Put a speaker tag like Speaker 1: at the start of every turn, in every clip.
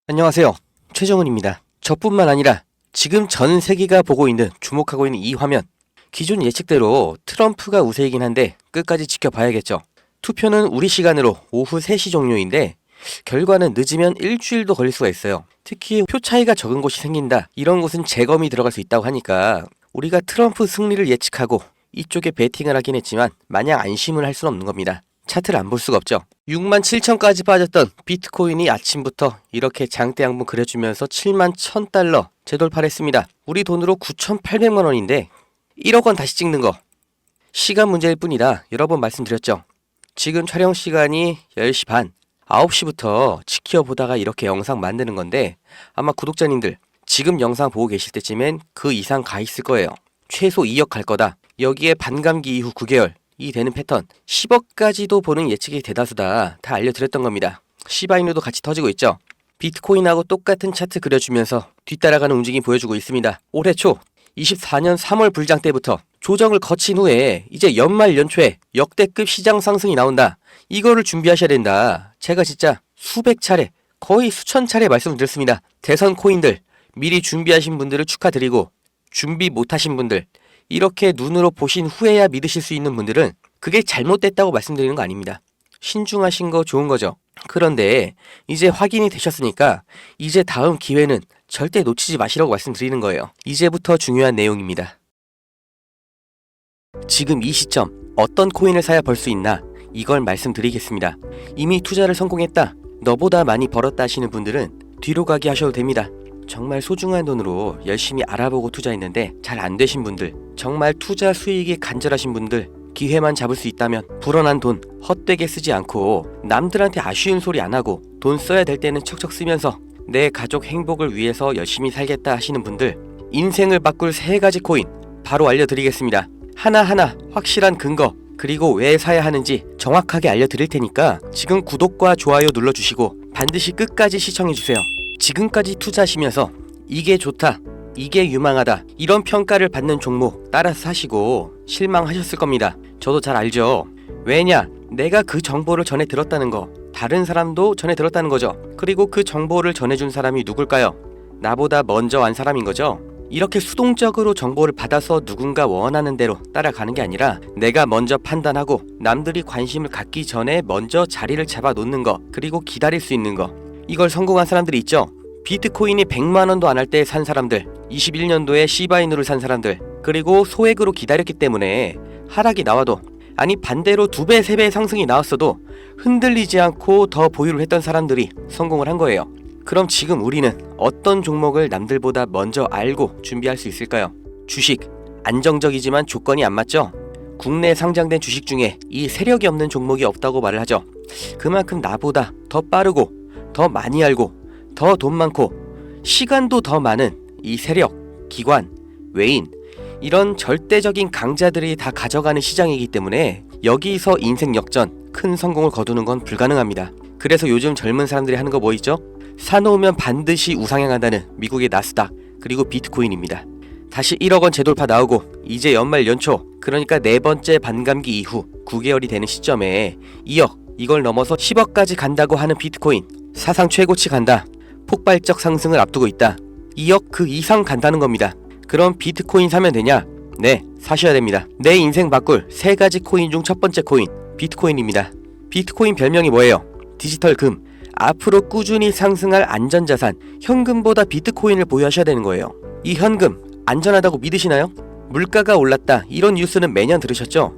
Speaker 1: 안녕하세요. 최정은입니다. 저뿐만 아니라 지금 전 세계가 보고 있는, 주목하고 있는 이 화면. 기존 예측대로 트럼프가 우세이긴 한데 끝까지 지켜봐야겠죠. 투표는 우리 시간으로 오후 3시 종료인데 결과는 늦으면 일주일도 걸릴 수가 있어요. 특히 표 차이가 적은 곳이 생긴다, 이런 곳은 재검이 들어갈 수 있다고 하니까 우리가 트럼프 승리를 예측하고 이쪽에 베팅을 하긴 했지만 마냥 안심을 할 수는 없는 겁니다. 차트를 안 볼 수가 없죠. 67,000까지 빠졌던 비트코인이 아침부터 이렇게 장대 양분 그려주면서 71,000달러 재돌파를 했습니다. 우리 돈으로 9,800만 원인데 1억 원 다시 찍는 거 시간 문제일 뿐이다, 여러 번 말씀드렸죠. 지금 촬영 시간이 10시 반, 9시부터 지켜보다가 이렇게 영상 만드는 건데 아마 구독자님들 지금 영상 보고 계실 때쯤엔 그 이상 가 있을 거예요. 최소 2억 갈 거다. 여기에 반감기 이후 9개월 이 되는 패턴, 10억까지도 보는 예측이 대다수다, 다 알려드렸던 겁니다. 시바이누도 같이 터지고 있죠. 비트코인하고 똑같은 차트 그려주면서 뒤따라가는 움직임 보여주고 있습니다. 올해 초 24년 3월 불장 때부터 조정을 거친 후에 이제 연말 연초에 역대급 시장 상승이 나온다, 이거를 준비하셔야 된다. 제가 진짜 수백 차례, 거의 수천 차례 말씀을 드렸습니다. 대선 코인들 미리 준비하신 분들을 축하드리고, 준비 못하신 분들, 이렇게 눈으로 보신 후에야 믿으실 수 있는 분들은 그게 잘못됐다고 말씀드리는 거 아닙니다. 신중하신 거 좋은 거죠. 그런데 이제 확인이 되셨으니까 이제 다음 기회는 절대 놓치지 마시라고 말씀드리는 거예요. 이제부터 중요한 내용입니다. 지금 이 시점 어떤 코인을 사야 벌 수 있나, 이걸 말씀드리겠습니다. 이미 투자를 성공했다, 너보다 많이 벌었다 하시는 분들은 뒤로 가기 하셔도 됩니다. 정말 소중한 돈으로 열심히 알아보고 투자했는데 잘 안 되신 분들, 정말 투자 수익이 간절하신 분들, 기회만 잡을 수 있다면 불어난 돈 헛되게 쓰지 않고 남들한테 아쉬운 소리 안 하고 돈 써야 될 때는 척척 쓰면서 내 가족 행복을 위해서 열심히 살겠다 하시는 분들, 인생을 바꿀 3가지 코인 바로 알려드리겠습니다. 하나하나 확실한 근거, 그리고 왜 사야 하는지 정확하게 알려드릴 테니까 지금 구독과 좋아요 눌러주시고 반드시 끝까지 시청해주세요. 지금까지 투자하시면서 이게 좋다, 이게 유망하다, 이런 평가를 받는 종목 따라서 사시고 실망하셨을 겁니다. 저도 잘 알죠. 왜냐? 내가 그 정보를 전해 들었다는 거, 다른 사람도 전해 들었다는 거죠. 그리고 그 정보를 전해준 사람이 누굴까요? 나보다 먼저 안 사람인 거죠. 이렇게 수동적으로 정보를 받아서 누군가 원하는 대로 따라가는 게 아니라 내가 먼저 판단하고 남들이 관심을 갖기 전에 먼저 자리를 잡아 놓는 거, 그리고 기다릴 수 있는 거, 이걸 성공한 사람들이 있죠. 비트코인이 100만원도 안 할 때 산 사람들, 21년도에 시바이누를 산 사람들, 그리고 소액으로 기다렸기 때문에 하락이 나와도, 아니 반대로 2배, 3배 상승이 나왔어도 흔들리지 않고 더 보유를 했던 사람들이 성공을 한 거예요. 그럼 지금 우리는 어떤 종목을 남들보다 먼저 알고 준비할 수 있을까요? 주식, 안정적이지만 조건이 안 맞죠? 국내 상장된 주식 중에 이 세력이 없는 종목이 없다고 말을 하죠. 그만큼 나보다 더 빠르고 더 많이 알고 더 돈 많고 시간도 더 많은 이 세력, 기관, 외인, 이런 절대적인 강자들이 다 가져가는 시장이기 때문에 여기서 인생 역전, 큰 성공을 거두는 건 불가능합니다. 그래서 요즘 젊은 사람들이 하는 거 뭐 있죠? 사놓으면 반드시 우상향한다는 미국의 나스닥, 그리고 비트코인입니다. 다시 1억 원 재돌파 나오고 이제 연말 연초, 그러니까 4번째 반감기 이후 9개월이 되는 시점에 2억, 이걸 넘어서 10억까지 간다고 하는 비트코인, 사상 최고치 간다, 폭발적 상승을 앞두고 있다, 2억 그 이상 간다는 겁니다. 그럼 비트코인 사면 되냐? 네, 사셔야 됩니다. 내 인생 바꿀 3가지 코인 중 첫 번째 코인, 비트코인입니다. 비트코인 별명이 뭐예요? 디지털 금. 앞으로 꾸준히 상승할 안전자산, 현금보다 비트코인을 보유하셔야 되는 거예요. 이 현금 안전하다고 믿으시나요? 물가가 올랐다, 이런 뉴스는 매년 들으셨죠?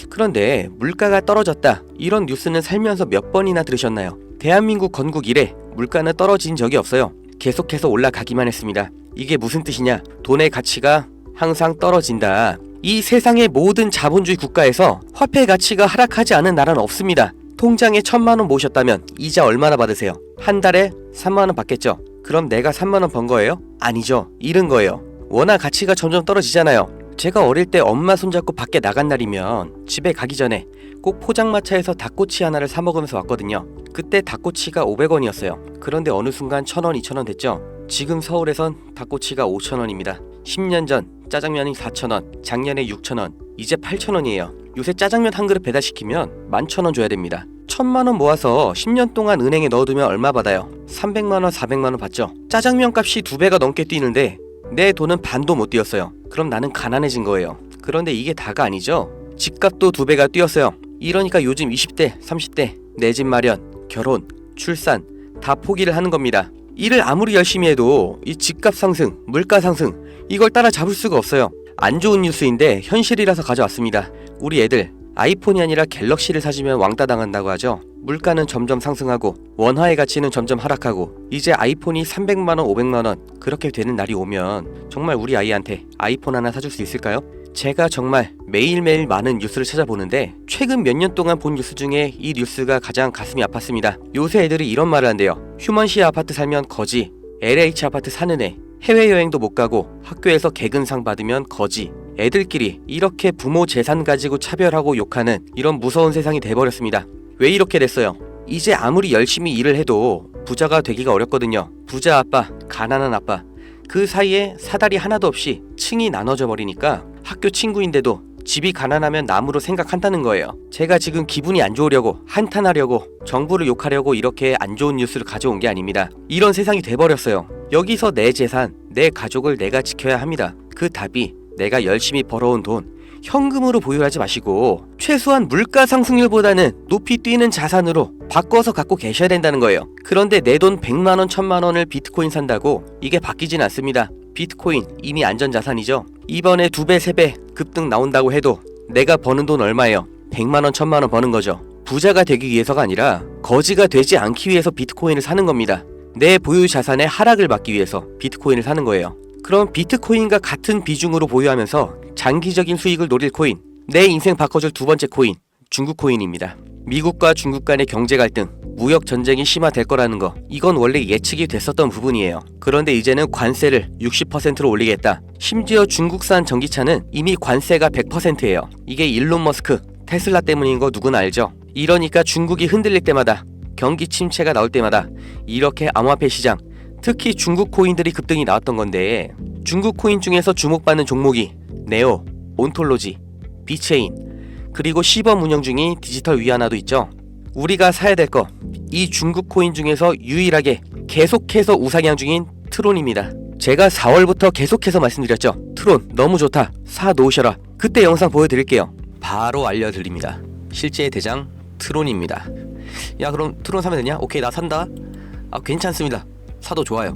Speaker 1: 그런데 물가가 떨어졌다, 이런 뉴스는 살면서 몇 번이나 들으셨나요? 대한민국 건국 이래 물가는 떨어진 적이 없어요. 계속해서 올라가기만 했습니다. 이게 무슨 뜻이냐? 돈의 가치가 항상 떨어진다. 이 세상의 모든 자본주의 국가에서 화폐 가치가 하락하지 않은 나라는 없습니다. 통장에 1,000만 원 모으셨다면 이자 얼마나 받으세요? 한 달에 3만 원 받겠죠? 그럼 내가 3만 원 번 거예요? 아니죠. 잃은 거예요. 워낙 가치가 점점 떨어지잖아요. 제가 어릴 때 엄마 손잡고 밖에 나간 날이면 집에 가기 전에 꼭 포장마차에서 닭꼬치 하나를 사 먹으면서 왔거든요. 그때 닭꼬치가 500원이었어요. 그런데 어느 순간 1,000원, 2,000원 됐죠? 지금 서울에선 닭꼬치가 5,000원입니다. 10년 전 짜장면이 4,000원, 작년에 6,000원, 이제 8,000원이에요. 요새 짜장면 한 그릇 배달시키면 11,000원 줘야 됩니다. 1000만원 모아서 10년 동안 은행에 넣어두면 얼마 받아요? 300만원, 400만원 받죠? 짜장면 값이 2배가 넘게 뛰는데 내 돈은 반도 못 뛰었어요. 그럼 나는 가난해진 거예요. 그런데 이게 다가 아니죠? 집값도 2배가 뛰었어요. 이러니까 요즘 20대, 30대 내 집 마련, 결혼, 출산 다 포기를 하는 겁니다. 일을 아무리 열심히 해도 이 집값 상승, 물가 상승 이걸 따라잡을 수가 없어요. 안 좋은 뉴스인데 현실이라서 가져왔습니다. 우리 애들 아이폰이 아니라 갤럭시를 사주면 왕따 당한다고 하죠. 물가는 점점 상승하고 원화의 가치는 점점 하락하고 이제 아이폰이 300만원, 500만원 그렇게 되는 날이 오면 정말 우리 아이한테 아이폰 하나 사줄 수 있을까요? 제가 정말 매일매일 많은 뉴스를 찾아보는데 최근 몇 년 동안 본 뉴스 중에 이 뉴스가 가장 가슴이 아팠습니다. 요새 애들이 이런 말을 한대요. 휴먼시 아파트 살면 거지, LH 아파트 사는 애, 해외여행도 못 가고 학교에서 개근상 받으면 거지. 애들끼리 이렇게 부모 재산 가지고 차별하고 욕하는 이런 무서운 세상이 돼버렸습니다. 왜 이렇게 됐어요? 이제 아무리 열심히 일을 해도 부자가 되기가 어렵거든요. 부자 아빠, 가난한 아빠 그 사이에 사다리 하나도 없이 층이 나눠져 버리니까 학교 친구인데도 집이 가난하면 남으로 생각한다는 거예요. 제가 지금 기분이 안 좋으려고 한탄하려고 정부를 욕하려고 이렇게 안 좋은 뉴스를 가져온 게 아닙니다. 이런 세상이 돼버렸어요. 여기서 내 재산, 내 가족을 내가 지켜야 합니다. 그 답이 내가 열심히 벌어온 돈 현금으로 보유하지 마시고 최소한 물가 상승률보다는 높이 뛰는 자산으로 바꿔서 갖고 계셔야 된다는 거예요. 그런데 내 돈 100만원, 1000만원을 비트코인 산다고 이게 바뀌진 않습니다. 비트코인 이미 안전자산이죠. 이번에 2배, 3배 급등 나온다고 해도 내가 버는 돈 얼마예요? 100만원, 1000만원 버는 거죠. 부자가 되기 위해서가 아니라 거지가 되지 않기 위해서 비트코인을 사는 겁니다. 내 보유 자산의 하락을 막기 위해서 비트코인을 사는 거예요. 그럼 비트코인과 같은 비중으로 보유하면서 장기적인 수익을 노릴 코인, 내 인생 바꿔줄 두 번째 코인, 중국 코인입니다. 미국과 중국 간의 경제 갈등, 무역 전쟁이 심화될 거라는 거, 이건 원래 예측이 됐었던 부분이에요. 그런데 이제는 관세를 60%로 올리겠다. 심지어 중국산 전기차는 이미 관세가 100%예요. 이게 일론 머스크, 테슬라 때문인 거 누구나 알죠? 이러니까 중국이 흔들릴 때마다, 경기 침체가 나올 때마다 이렇게 암호화폐 시장, 특히 중국 코인들이 급등이 나왔던 건데, 중국 코인 중에서 주목받는 종목이 네오, 온톨로지, 비체인, 그리고 시범 운영 중인 디지털 위안화도 있죠. 우리가 사야 될 거, 이 중국 코인 중에서 유일하게 계속해서 우상향 중인 트론입니다. 제가 4월부터 계속해서 말씀드렸죠. 트론 너무 좋다, 사 놓으셔라. 그때 영상 보여드릴게요. 바로 알려드립니다. 실제의 대장 트론입니다. 야, 그럼 트론 사면 되냐? 오케이, 나 산다. 괜찮습니다. 사도 좋아요.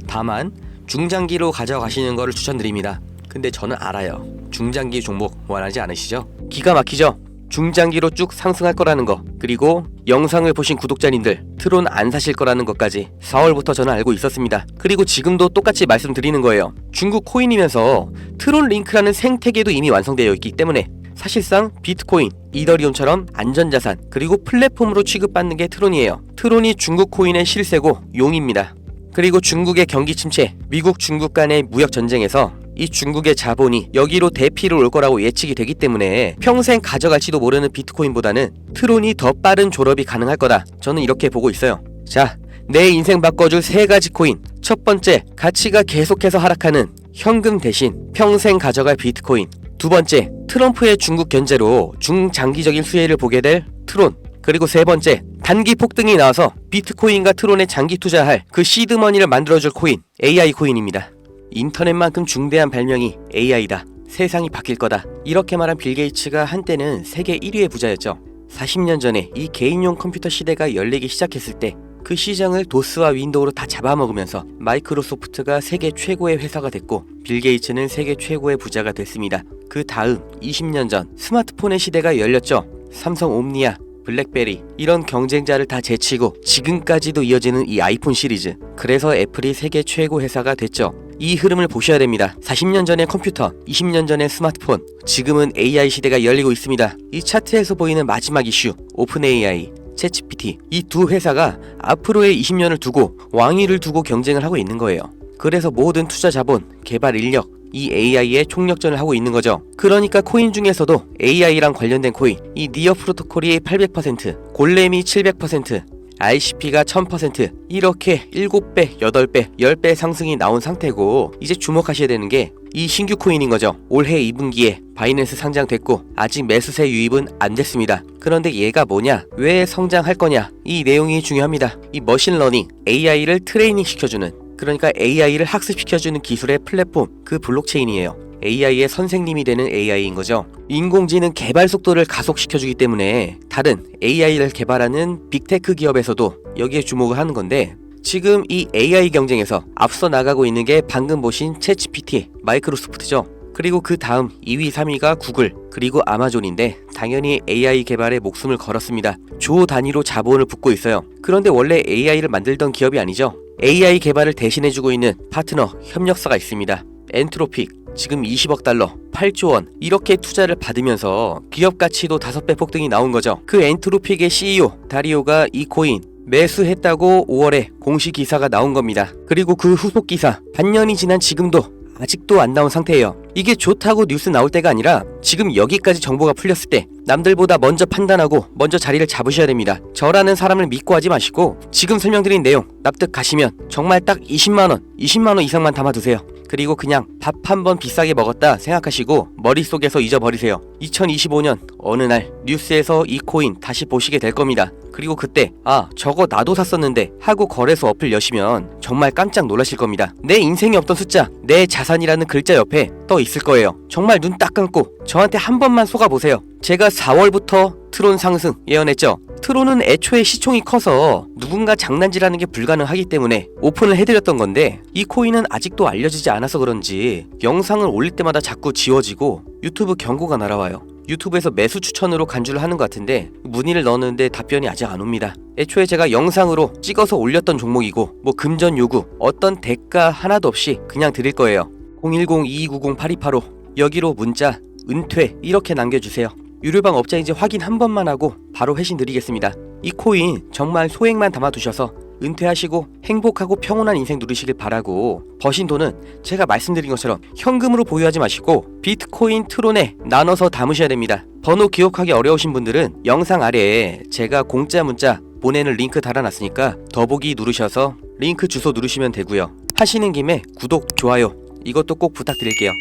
Speaker 1: 다만 중장기로 가져가시는 거를 추천드립니다. 근데 저는 알아요. 중장기 종목 원하지 않으시죠? 기가 막히죠? 중장기로 쭉 상승할 거라는 거, 그리고 영상을 보신 구독자님들 트론 안 사실 거라는 것까지 4월부터 저는 알고 있었습니다. 그리고 지금도 똑같이 말씀드리는 거예요. 중국 코인이면서 트론 링크라는 생태계도 이미 완성되어 있기 때문에 사실상 비트코인, 이더리움처럼 안전자산, 그리고 플랫폼으로 취급받는 게 트론이에요. 트론이 중국 코인의 실세고 용입니다. 그리고 중국의 경기 침체, 미국 중국 간의 무역 전쟁에서 이 중국의 자본이 여기로 대피를 올 거라고 예측이 되기 때문에 평생 가져갈지도 모르는 비트코인보다는 트론이 더 빠른 졸업이 가능할 거다. 저는 이렇게 보고 있어요. 자, 내 인생 바꿔줄 3가지 코인. 첫 번째, 가치가 계속해서 하락하는 현금 대신 평생 가져갈 비트코인. 두 번째, 트럼프의 중국 견제로 중장기적인 수혜를 보게 될 트론. 그리고 세 번째, 단기 폭등이 나와서 비트코인과 트론에 장기 투자할 그 시드머니를 만들어줄 코인, AI 코인입니다. 인터넷만큼 중대한 발명이 AI다. 세상이 바뀔 거다. 이렇게 말한 빌 게이츠가 한때는 세계 1위의 부자였죠. 40년 전에 이 개인용 컴퓨터 시대가 열리기 시작했을 때 그 시장을 도스와 윈도우로 다 잡아먹으면서 마이크로소프트가 세계 최고의 회사가 됐고 빌 게이츠는 세계 최고의 부자가 됐습니다. 그 다음 20년 전 스마트폰의 시대가 열렸죠. 삼성 옴니아, 블랙베리 이런 경쟁자를 다 제치고 지금까지도 이어지는 이 아이폰 시리즈. 그래서 애플이 세계 최고 회사가 됐죠. 이 흐름을 보셔야 됩니다. 40년 전의 컴퓨터, 20년 전의 스마트폰, 지금은 AI 시대가 열리고 있습니다. 이 차트에서 보이는 마지막 이슈, 오픈 AI, 챗GPT, 이 두 회사가 앞으로의 20년을 두고 왕위를 두고 경쟁을 하고 있는 거예요. 그래서 모든 투자 자본, 개발 인력, 이 AI의 총력전을 하고 있는 거죠. 그러니까 코인 중에서도 AI랑 관련된 코인, 이 니어 프로토콜이 800%, 골렘이 700%, RCP가 1000%, 이렇게 7배, 8배, 10배 상승이 나온 상태고, 이제 주목하셔야 되는 게 이 신규 코인인 거죠. 올해 2분기에 바이낸스 상장됐고 아직 매수세 유입은 안 됐습니다. 그런데 얘가 뭐냐? 왜 성장할 거냐? 이 내용이 중요합니다. 이 머신러닝, AI를 트레이닝 시켜주는, 그러니까 AI를 학습시켜주는 기술의 플랫폼, 그 블록체인이에요. AI의 선생님이 되는 AI인 거죠. 인공지능 개발 속도를 가속시켜주기 때문에 다른 AI를 개발하는 빅테크 기업에서도 여기에 주목을 하는 건데, 지금 이 AI 경쟁에서 앞서 나가고 있는 게 방금 보신 챗GPT, 마이크로소프트죠. 그리고 그 다음 2위, 3위가 구글, 그리고 아마존인데 당연히 AI 개발에 목숨을 걸었습니다. 조 단위로 자본을 붓고 있어요. 그런데 원래 AI를 만들던 기업이 아니죠. AI 개발을 대신해주고 있는 파트너, 협력사가 있습니다. 엔트로픽, 지금 20억 달러, 8조 원 이렇게 투자를 받으면서 기업 가치도 5배 폭등이 나온 거죠. 그 엔트로픽의 CEO 다리오가 이 코인 매수했다고 5월에 공식 기사가 나온 겁니다. 그리고 그 후속 기사 반년이 지난 지금도 아직도 안 나온 상태예요. 이게 좋다고 뉴스 나올 때가 아니라 지금 여기까지 정보가 풀렸을 때 남들보다 먼저 판단하고 먼저 자리를 잡으셔야 됩니다. 저라는 사람을 믿고 하지 마시고 지금 설명드린 내용 납득 가시면 정말 딱 20만원 이상만 담아두세요. 그리고 그냥 밥 한 번 비싸게 먹었다 생각하시고 머릿속에서 잊어버리세요. 2025년 어느 날 뉴스에서 이 코인 다시 보시게 될 겁니다. 그리고 그때 저거 나도 샀었는데 하고 거래소 어플 여시면 정말 깜짝 놀라실 겁니다. 내 인생에 없던 숫자, 내 자산이라는 글자 옆에 떠 있을 거예요. 정말 눈 딱 감고 저한테 한 번만 속아보세요. 제가 4월부터 트론 상승 예언했죠. 트론은 애초에 시총이 커서 누군가 장난질하는 게 불가능하기 때문에 오픈을 해드렸던 건데, 이 코인은 아직도 알려지지 않아서 그런지 영상을 올릴 때마다 자꾸 지워지고 유튜브 경고가 날아와요. 유튜브에서 매수 추천으로 간주를 하는 것 같은데 문의를 넣었는데 답변이 아직 안 옵니다. 애초에 제가 영상으로 찍어서 올렸던 종목이고 뭐 금전 요구 어떤 대가 하나도 없이 그냥 드릴 거예요. 010-2290-8285 여기로 문자 은퇴 이렇게 남겨주세요. 유료방 업자인지 확인 한 번만 하고 바로 회신 드리겠습니다. 이 코인 정말 소액만 담아두셔서 은퇴하시고 행복하고 평온한 인생 누리시길 바라고, 버신 돈은 제가 말씀드린 것처럼 현금으로 보유하지 마시고 비트코인 트론에 나눠서 담으셔야 됩니다. 번호 기억하기 어려우신 분들은 영상 아래에 제가 공짜 문자 보내는 링크 달아놨으니까 더보기 누르셔서 링크 주소 누르시면 되고요. 하시는 김에 구독, 좋아요 이것도 꼭 부탁드릴게요.